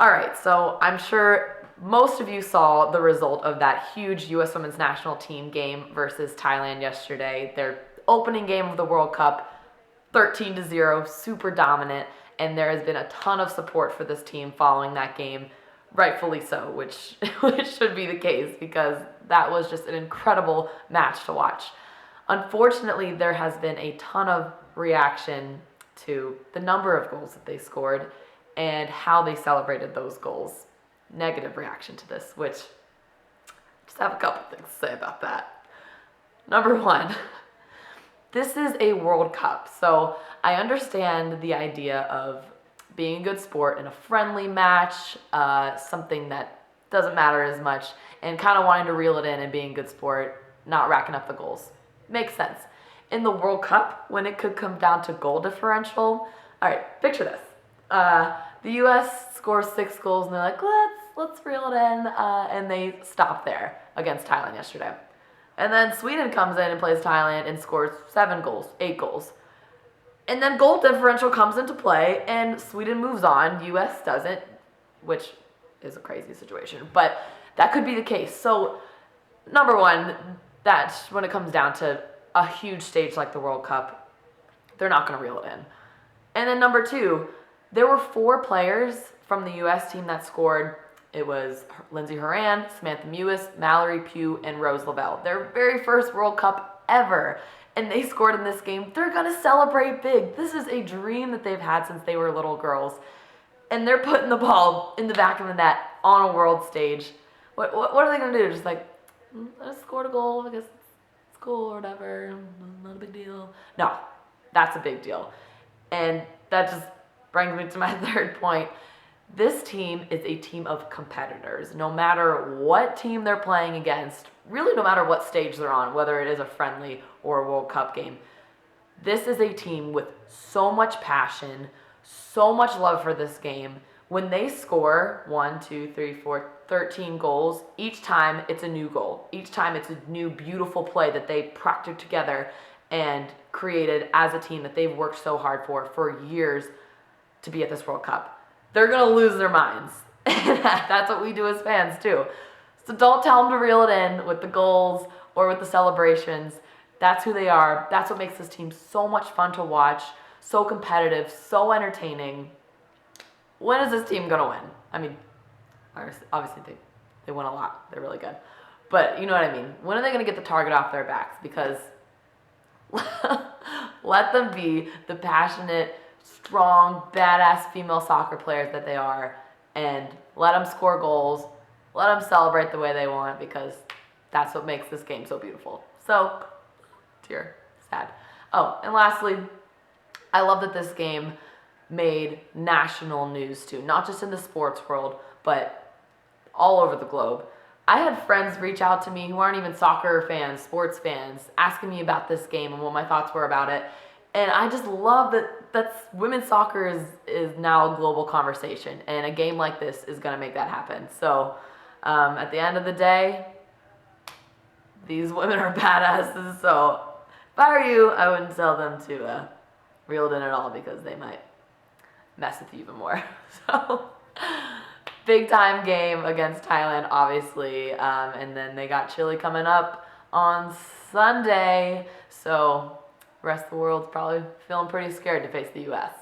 All right, so I'm sure most of you saw the result of that huge U.S. Women's National Team game versus Thailand yesterday. Their opening game of the World Cup, 13-0, super dominant, and there has been a ton of support for this team following that game, rightfully so, which should be the case because that was just an incredible match to watch. Unfortunately, there has been a ton of reaction to the number of goals that they scored and how they celebrated those goals. Negative reaction to this, which I just have a couple things to say about that. Number one, this is a World Cup, so I understand the idea of being a good sport in a friendly match, something that doesn't matter as much, and kind of wanting to reel it in and being a good sport, not racking up the goals. Makes sense. In the World Cup, when it could come down to goal differential, all right, picture this. The U.S. scores 6 goals, and they're like, let's reel it in, and they stop there against Thailand yesterday. And then Sweden comes in and plays Thailand and scores 7 goals, 8 goals. And then goal differential comes into play, and Sweden moves on. U.S. doesn't, which is a crazy situation, but that could be the case. So, number one, that when it comes down to a huge stage like the World Cup, they're not going to reel it in. And then number two, there were 4 players from the U.S. team that scored. It was Lindsey Horan, Samantha Mewis, Mallory Pugh, and Rose Lavelle. Their very first World Cup ever. And they scored in this game. They're going to celebrate big. This is a dream that they've had since they were little girls. And they're putting the ball in the back of the net on a world stage. What are they going to do? Just like, I just scored a goal. I guess it's cool or whatever. Not a big deal. No, that's a big deal. And that just brings me to my third point. This team is a team of competitors. No matter what team they're playing against, really no matter what stage they're on, whether it is a friendly or a World Cup game, this is a team with so much passion, so much love for this game. When they score 13 goals, each time it's a new goal. Each time it's a new beautiful play that they proctored together and created as a team that they've worked so hard for years to be at this World Cup. They're going to lose their minds. That's what we do as fans too. So don't tell them to reel it in with the goals or with the celebrations. That's who they are. That's what makes this team so much fun to watch, so competitive, so entertaining. When is this team going to win? I mean, obviously they win a lot. They're really good. But you know what I mean. When are they going to get the target off their backs? Because let them be the passionate, strong, badass female soccer players that they are, and let them score goals, let them celebrate the way they want, because that's what makes this game so beautiful. So, dear, sad. Oh, and lastly, I love that this game made national news too, not just in the sports world, but all over the globe. I had friends reach out to me who aren't even soccer fans, sports fans, asking me about this game and what my thoughts were about it. And I just love that women's soccer is now a global conversation, and a game like this is going to make that happen. So at the end of the day, these women are badasses. So if I were you, I wouldn't tell them to reel it in at all, because they might mess with you even more. So big time game against Thailand, obviously, and then they got Chile coming up on Sunday. So the rest of the world's probably feeling pretty scared to face the U.S.